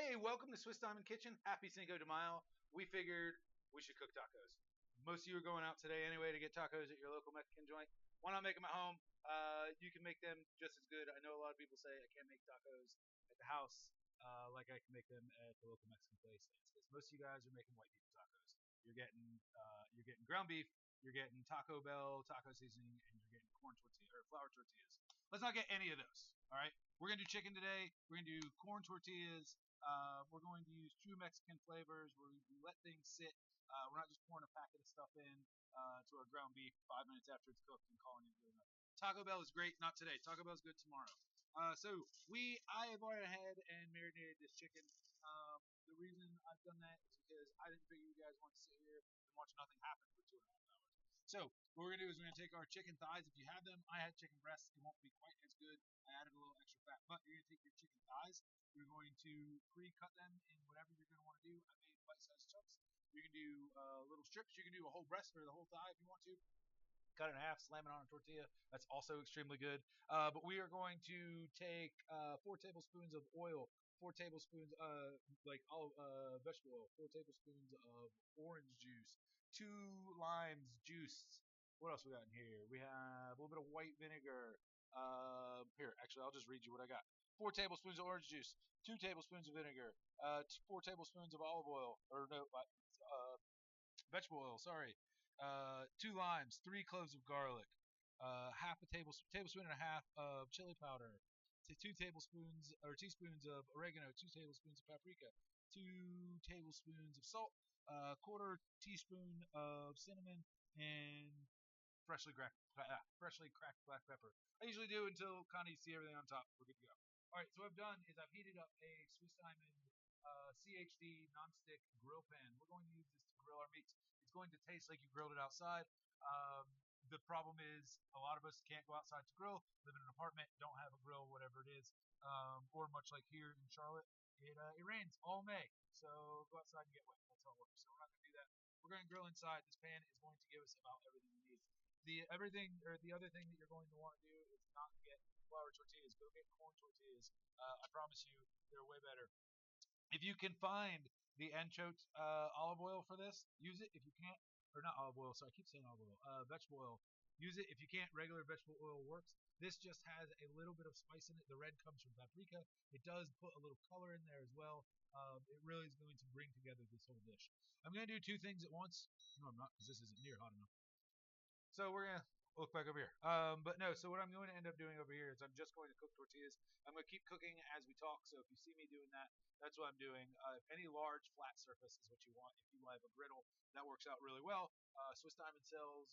Hey, welcome to Swiss Diamond Kitchen. Happy Cinco de Mayo. We figured we should cook tacos. Most of you are going out today anyway to get tacos at your local Mexican joint. Why not make them at home? You can make them just as good. I know a lot of people say I can't make tacos at the house like I can make them at the local Mexican place. It's because most of you guys are making white people tacos. You're getting ground beef, you're getting Taco Bell taco seasoning, and you're getting corn tortilla or flour tortillas. Let's not get any of those. All right, we're gonna do chicken today. We're gonna do corn tortillas. We're going to use true Mexican flavors. We're going to let things sit. We're not just pouring a packet of stuff in to our ground beef 5 minutes after it's cooked and calling it good enough. Taco Bell is great, not today. Taco Bell is good tomorrow. I have already ahead and marinated this chicken. The reason I've done that is because I didn't figure you guys want to sit here and watch nothing happen for 2.5 hours. So what we're gonna do is we're gonna take our chicken thighs. If you have them, I had chicken breasts. It won't be quite as good. I added a little extra fat, but you're gonna take your chicken thighs. You're going to pre-cut them in whatever you're going to want to do. I made bite-sized chunks. You can do little strips. You can do a whole breast or the whole thigh if you want to. Cut it in half, slam it on a tortilla. That's also extremely good. But we are going to take 4 tablespoons of oil, 4 tablespoons like vegetable oil, 4 tablespoons of orange juice, 2 limes juiced. What else we got in here? We have a little bit of white vinegar. Here, actually, I'll just read you what I got. 4 tablespoons of orange juice, 2 tablespoons of vinegar, 4 tablespoons of olive oil, or no, vegetable oil, sorry, 2 limes, 3 cloves of garlic, half a tablespoon and a half of chili powder, 2 tablespoons or teaspoons of oregano, 2 tablespoons of paprika, 2 tablespoons of salt, quarter teaspoon of cinnamon, and freshly cracked black pepper. I usually do until kind of you see everything on top. We're good to go. All right, so what I've done is I've heated up a Swiss Diamond CHD nonstick grill pan. We're going to use this to grill our meats. It's going to taste like you grilled it outside. The problem is a lot of us can't go outside to grill, live in an apartment, don't have a grill, whatever it is, or much like here in Charlotte, it rains all May, so go outside and get wet. That's how it works. So we're not going to do that. We're going to grill inside. This pan is going to give us about everything we need. The other thing that you're going to want to do is not get flour tortillas. Go get corn tortillas. I promise you, they're way better. If you can find the Anchote olive oil for this, use it. If you can't, or not olive oil, sorry, I keep saying olive oil, vegetable oil. Use it. If you can't, regular vegetable oil works. This just has a little bit of spice in it. The red comes from paprika. It does put a little color in there as well. It really is going to bring together this whole dish. I'm going to do 2 things at once. No, I'm not, because this isn't near hot enough. So we're going to look back over here. But no, so what I'm going to end up doing over here is I'm just going to cook tortillas. I'm going to keep cooking as we talk, so if you see me doing that, that's what I'm doing. If any large flat surface is what you want, if you have a griddle, that works out really well. Swiss Diamond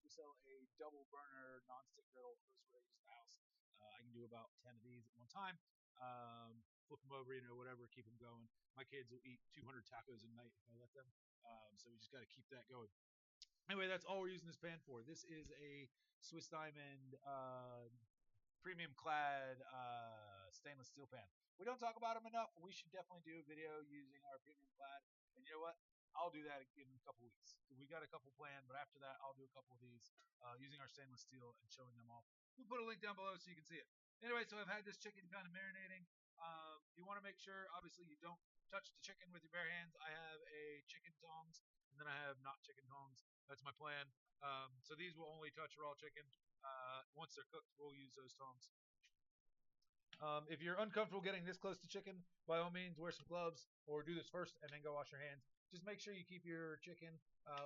we sell a double burner nonstick griddle. Those are what I use at the house. I can do about 10 of these at one time. Flip them over, whatever, keep them going. My kids will eat 200 tacos a night if I let them. So we just got to keep that going. Anyway, that's all we're using this pan for. This is a Swiss Diamond premium Clad stainless steel pan. We don't talk about them enough. We should definitely do a video using our premium Clad. And you know what? I'll do that in a couple weeks. We got a couple planned, but after that, I'll do a couple of these using our stainless steel and showing them off. We'll put a link down below so you can see it. Anyway, so I've had this chicken kind of marinating. You want to make sure, obviously, you don't touch the chicken with your bare hands. I have a chicken tongs, and then I have not chicken tongs. That's my plan. So these will only touch raw chicken. Once they're cooked, we'll use those tongs. If you're uncomfortable getting this close to chicken, by all means, wear some gloves or do this first and then go wash your hands. Just make sure you keep your chicken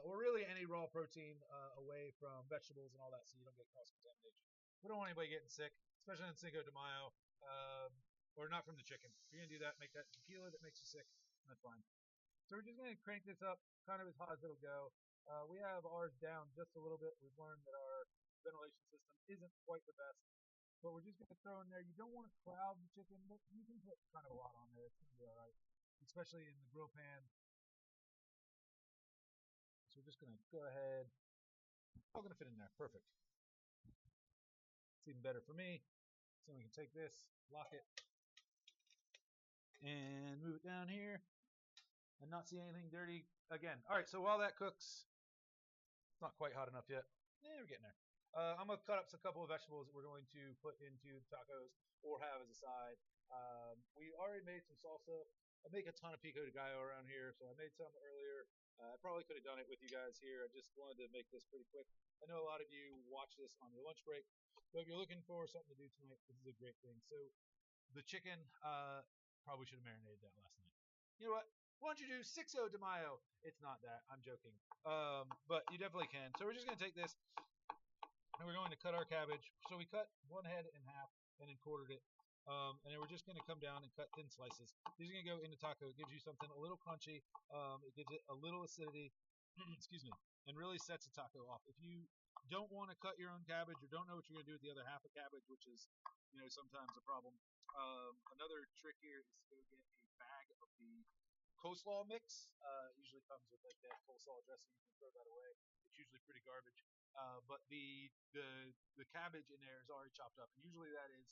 or really any raw protein away from vegetables and all that so you don't get cross-contamination. We don't want anybody getting sick, especially on Cinco de Mayo, or not from the chicken. If you're going to do that, make that tequila that makes you sick. That's fine. So we're just going to crank this up kind of as hot as it'll go. We have ours down just a little bit. We've learned that our ventilation system isn't quite the best. But we're just going to throw in there. You don't want to crowd the chicken, but you can put kind of a lot on there. It's going to be all right, especially in the grill pan. So we're just going to go ahead. All going to fit in there. Perfect. It's even better for me. So we can take this, lock it, and move it down here and not see anything dirty again. All right, so while that cooks, it's not quite hot enough yet. We're getting there. I'm going to cut up a couple of vegetables that we're going to put into tacos or have as a side. We already made some salsa. make a ton of pico de gallo around here, so I made some earlier. I probably could have done it with you guys here. I just wanted to make this pretty quick. I know a lot of you watch this on your lunch break, so if you're looking for something to do tonight, this is a great thing. So the chicken, probably should have marinated that last night. You know what? Why don't you do Cinco de Mayo? It's not that. I'm joking. But you definitely can. So we're just going to take this, and we're going to cut our cabbage. So we cut one head in half and then quartered it. And then we're just going to come down and cut thin slices. These are going to go into taco. It gives you something a little crunchy. It gives it a little acidity. Excuse me. And really sets a taco off. If you don't want to cut your own cabbage or don't know what you're going to do with the other half of cabbage, which is, sometimes a problem. Another trick here is to go get a bag of the coleslaw mix. It usually comes with like that coleslaw dressing. You can throw that away. It's usually pretty garbage. But the cabbage in there is already chopped up, and usually that is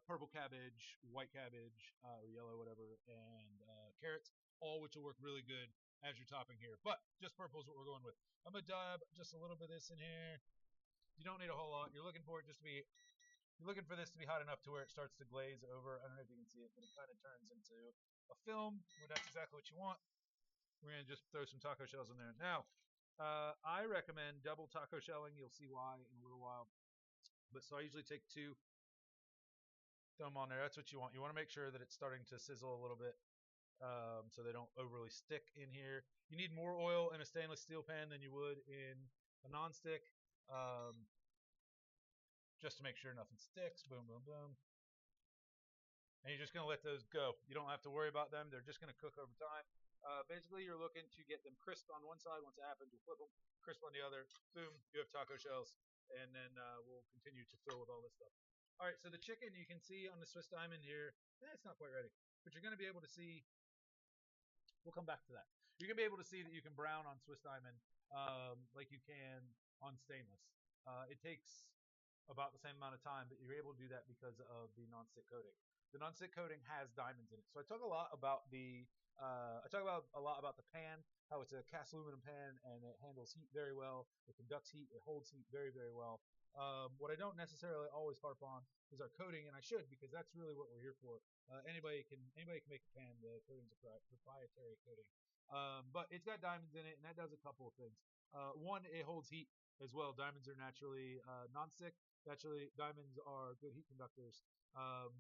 purple cabbage, white cabbage, or yellow, whatever, and carrots, all which will work really good as you're topping here. But just purple is what we're going with. I'm gonna dab just a little bit of this in here. You don't need a whole lot. You're looking for it just to be. You're looking for this to be hot enough to where it starts to glaze over. I don't know if you can see it, but it kind of turns into a film. Well, that's exactly what you want. We're gonna just throw some taco shells in there. Now, I recommend double taco shelling. You'll see why in a little while. But so I usually take two, throw them on there. That's what you want. You want to make sure that it's starting to sizzle a little bit, so they don't overly stick in here. You need more oil in a stainless steel pan than you would in a nonstick, just to make sure nothing sticks. Boom, boom, boom. And you're just going to let those go. You don't have to worry about them. They're just going to cook over time. Basically, you're looking to get them crisp on one side. Once it happens, you'll flip them. Crisp on the other. Boom, you have taco shells. And then we'll continue to fill with all this stuff. All right, so the chicken you can see on the Swiss Diamond here, it's not quite ready. But you're going to be able to see, we'll come back to that. You're going to be able to see that you can brown on Swiss Diamond like you can on stainless. It takes about the same amount of time, but you're able to do that because of the nonstick coating. The nonstick coating has diamonds in it. So I talk a lot about the pan, how it's a cast aluminum pan and it handles heat very well. It conducts heat. It holds heat very, very well. What I don't necessarily always harp on is our coating, and I should because that's really what we're here for. Anybody can make a pan. The coating's a proprietary coating, but it's got diamonds in it, and that does a couple of things. One, it holds heat as well. Diamonds are naturally non-stick. Naturally, diamonds are good heat conductors.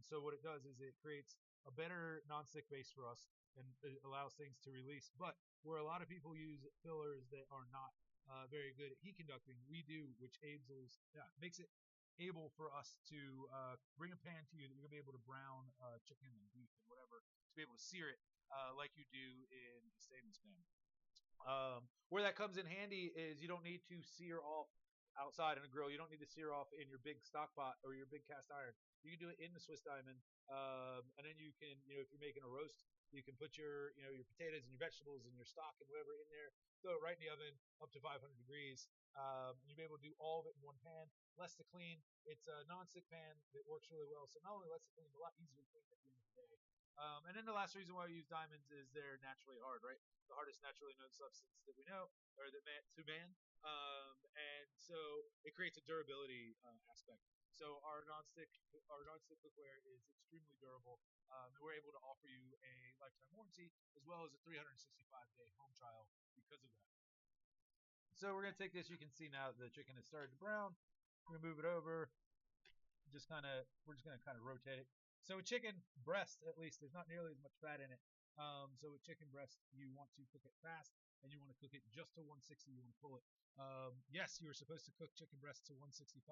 So what it does is it creates a better non-stick base for us, and it allows things to release. But where a lot of people use fillers that are not very good at heat conducting, we do, which makes it able for us to bring a pan to you that you're going to be able to brown chicken and beef and whatever to be able to sear it like you do in a stainless pan. Where that comes in handy is you don't need to sear off outside in a grill. You don't need to sear off in your big stock pot or your big cast iron. You can do it in the Swiss Diamond, and then you can, if you're making a roast, you can put your potatoes and your vegetables and your stock and whatever in there, throw it right in the oven up to 500 degrees, and you'll be able to do all of it in one pan. Less to clean. It's a non-stick pan that works really well. So not only less to clean, but a lot easier to clean at the end of the day. And then the last reason why we use diamonds is they're naturally hard, right? The hardest naturally known substance that we know, or that to man. And so it creates a durability aspect. So our nonstick cookware is extremely durable, and we're able to offer you a lifetime warranty as well as a 365-day home trial because of that. So we're gonna take this. You can see now the chicken has started to brown. We're gonna move it over. We're just gonna kind of rotate it. So with chicken breast, at least, there's not nearly as much fat in it. So with chicken breast, you want to cook it fast, and you want to cook it just to 160. You want to pull it. Yes, you were supposed to cook chicken breast to 165.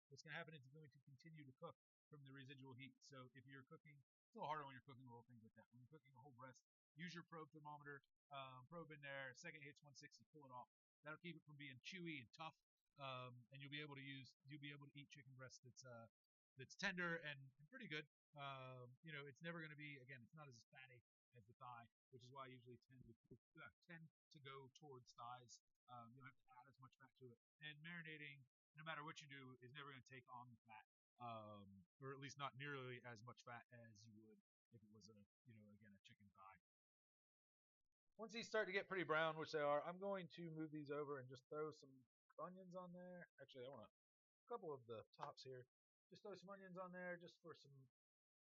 What's going to happen is it's going to continue to cook from the residual heat. So if you're cooking, it's a little harder when you're cooking little things like that. When you're cooking a whole breast, use your probe thermometer, probe in there. Second hits 160, pull it off. That'll keep it from being chewy and tough, and you'll be able to eat chicken breast that's tender and pretty good. It's never going to be, again, it's not as fatty as the thigh, which is why I usually tend to go towards thighs. You don't have to add as much fat to it. And marinating, no matter what you do, is never going to take on the fat, or at least not nearly as much fat as you would if it was again, a chicken thigh. Once these start to get pretty brown, which they are, I'm going to move these over and just throw some onions on there. Actually, I want a couple of the tops here. Just throw some onions on there just for some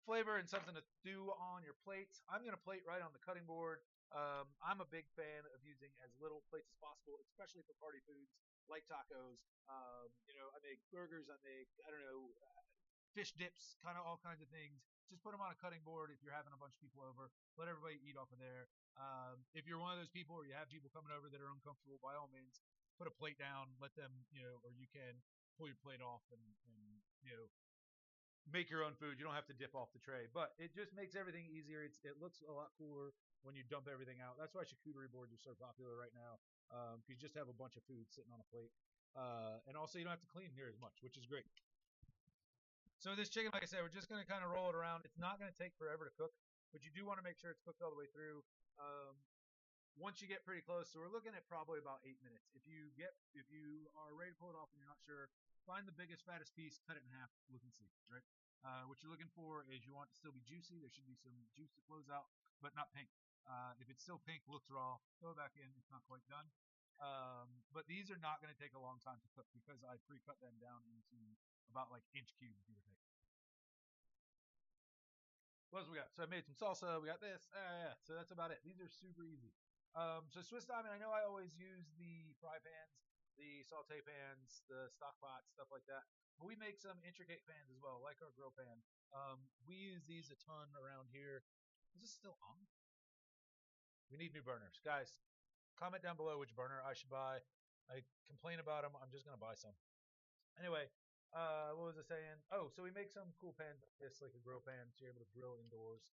flavor and something to do on your plates. I'm going to plate right on the cutting board. I'm a big fan of using as little plates as possible, especially for party foods like tacos. I make burgers. I don't know, fish dips, kind of all kinds of things. Just put them on a cutting board if you're having a bunch of people over. Let everybody eat off of there. If you're one of those people or you have people coming over that are uncomfortable, by all means, put a plate down. Let them, or you can pull your plate off and make your own food. You don't have to dip off the tray, but it just makes everything easier. It looks a lot cooler when you dump everything out. That's why charcuterie boards are so popular right now. You just have a bunch of food sitting on a plate, and also you don't have to clean near as much, which is great. So this chicken, like I said, we're just going to kind of roll it around. It's not going to take forever to cook, but you do want to make sure it's cooked all the way through. Once you get pretty close, so we're looking at probably about 8 minutes. If you are ready to pull it off and you're not sure, find the biggest, fattest piece, cut it in half, look and see, right? What you're looking for is you want it to still be juicy. There should be some juice that flows out, but not pink. If it's still pink, looks raw, throw it back in. It's not quite done. But these are not going to take a long time to cook because I pre-cut them down into about like inch cubes, give or take. What else we got? So I made some salsa. We got this. Yeah. So that's about it. These are super easy. So Swiss diamond, I know I always use the fry pans, the saute pans, the stock pots, stuff like that. But we make some intricate pans as well, like our grill pan. We use these a ton around here. Is this still on? We need new burners. Guys, comment down below which burner I should buy. I complain about them. I'm just going to buy some. Anyway, what was I saying? Oh, so we make some cool pans like this, like a grill pan, so you're able to grill indoors.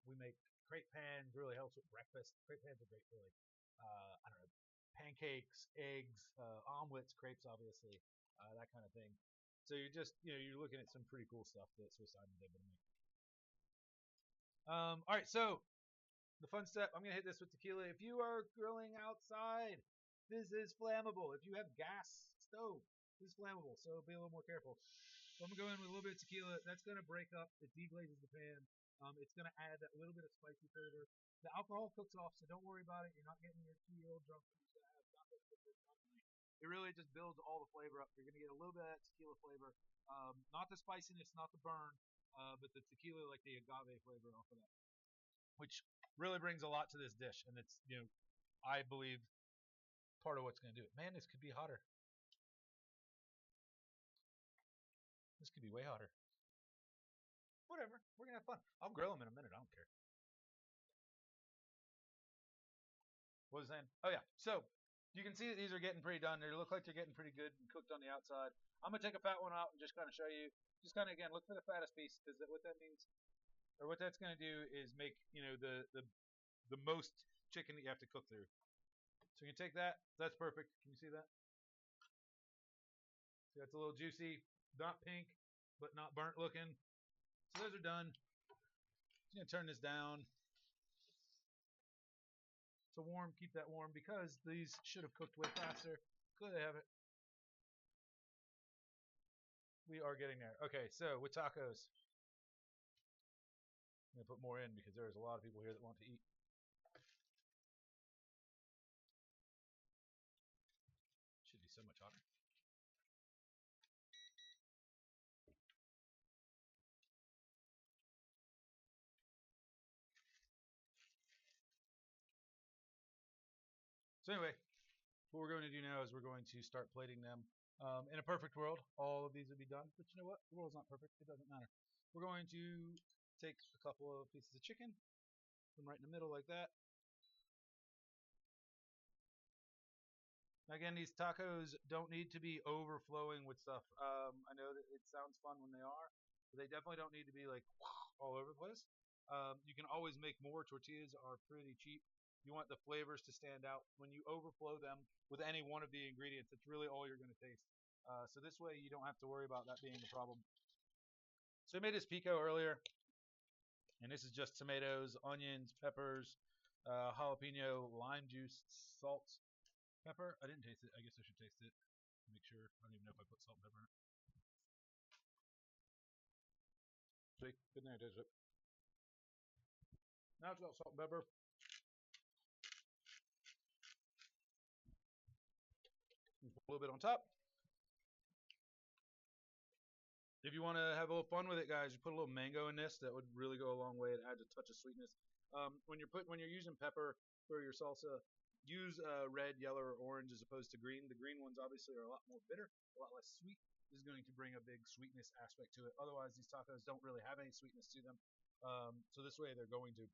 We make crepe pans, really helps with breakfast. Crepe pans are great for like, I don't know, pancakes, eggs, omelets, crepes, obviously, that kind of thing. So you're just, you're looking at some pretty cool stuff that Swiss Diamond's able to make. All right, so the fun step, I'm gonna hit this with tequila. If you are grilling outside, this is flammable. If you have gas stove, this is flammable, so be a little more careful. So I'm gonna go in with a little bit of tequila. That's gonna break up. It deglazes the pan. It's gonna add that little bit of spicy flavor. The alcohol cooks off, so don't worry about it. You're not getting your 2-year-old drunk who's gonna have chocolate chip for tonight. It really just builds all the flavor up. You're gonna get a little bit of that tequila flavor, not the spiciness, not the burn, but the tequila, like the agave flavor off of that, which really brings a lot to this dish, and it's I believe part of what's going to do it. Man, this could be hotter. This could be way hotter. Whatever, we're gonna have fun. I'll grill them in a minute. I don't care. What was I saying? Oh yeah. So you can see that these are getting pretty done. They look like they're getting pretty good and cooked on the outside. I'm gonna take a fat one out and just kind of show you. Just kind of again look for the fattest piece because what that means, or what that's gonna do is make the most chicken that you have to cook through. So you can take that. That's perfect. Can you see that? See, that's a little juicy, not pink, but not burnt looking. So those are done. Just gonna turn this down to warm. Keep that warm because these should have cooked way faster. Good, they haven't. We are getting there. Okay, so with tacos, I'm gonna put more in because there's a lot of people here that want to eat. Should be so much hotter. So anyway, what we're going to do now is we're going to start plating them. In a perfect world, all of these would be done, but you know what? The world's not perfect. It doesn't matter. We're going to take a couple of pieces of chicken, put them right in the middle like that. Again, these tacos don't need to be overflowing with stuff. I know that it sounds fun when they are, but they definitely don't need to be like all over the place. You can always make more. Tortillas are pretty cheap. You want the flavors to stand out. When you overflow them with any one of the ingredients, it's really all you're going to taste. So this way you don't have to worry about that being a problem. So I made this pico earlier, and this is just tomatoes, onions, peppers, jalapeno, lime juice, salt, pepper. I didn't taste it. I guess I should taste it. Make sure. I don't even know if I put salt and pepper in it. See, good thing I tasted it. Now it's got salt and pepper. A little bit on top. If you want to have a little fun with it, guys, you put a little mango in this. That would really go a long way. It adds a touch of sweetness. When you're using pepper for your salsa, use red, yellow, or orange as opposed to green. The green ones obviously are a lot more bitter, a lot less sweet. This is going to bring a big sweetness aspect to it. Otherwise, these tacos don't really have any sweetness to them. So this way they're going to.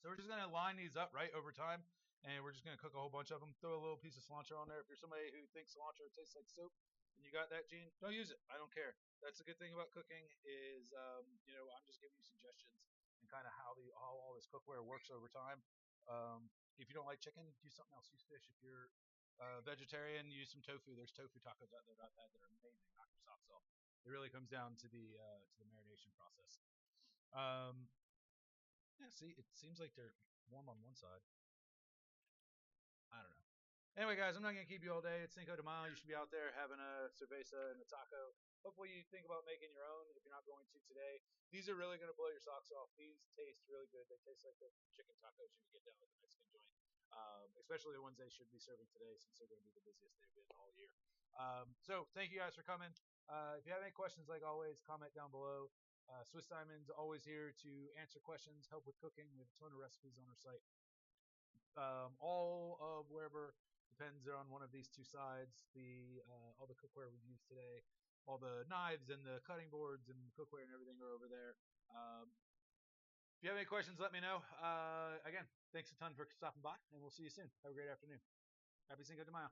So we're just going to line these up right over time, and we're just going to cook a whole bunch of them. Throw a little piece of cilantro on there. If you're somebody who thinks cilantro tastes like soap, and you got that, Gene, don't use it. I don't care. That's the good thing about cooking is, I'm just giving you suggestions and kind of how all this cookware works over time. If you don't like chicken, use something else. Use fish. If you're vegetarian, use some tofu. There's tofu tacos out there that I've had that are amazing. Knock your socks off. It really comes down to the marination process. Yeah, see, it seems like they're warm on one side. I don't know. Anyway, guys, I'm not going to keep you all day. It's Cinco de Mayo. You should be out there having a cerveza and a taco. Hopefully you think about making your own if you're not going to today. These are really going to blow your socks off. These taste really good. They taste like the chicken tacos you can get down at the Mexican joint, especially the ones they should be serving today since they're going to be the busiest they've been all year. So thank you guys for coming. If you have any questions, like always, comment down below. Swiss Simon's always here to answer questions, help with cooking. We have a ton of recipes on our site. All of wherever depends on one of these two sides. All the cookware we've used today, all the knives and the cutting boards and the cookware and everything are over there. If you have any questions, let me know. Again, thanks a ton for stopping by, and we'll see you soon. Have a great afternoon. Happy Cinco de Mayo.